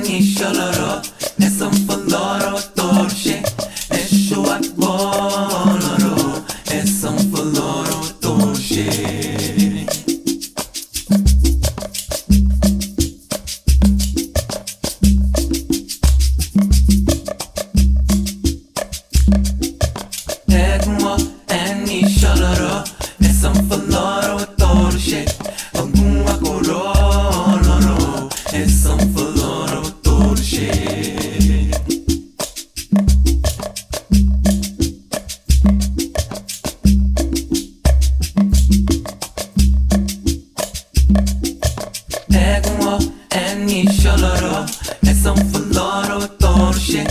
nisce loro, e son loro torce, e shuat boloro, e son loro torce. Egmo e nisce loro, e son loro torce, ognuno coloro, e son loro torce. Egmo e nisce loro, e son loro torce,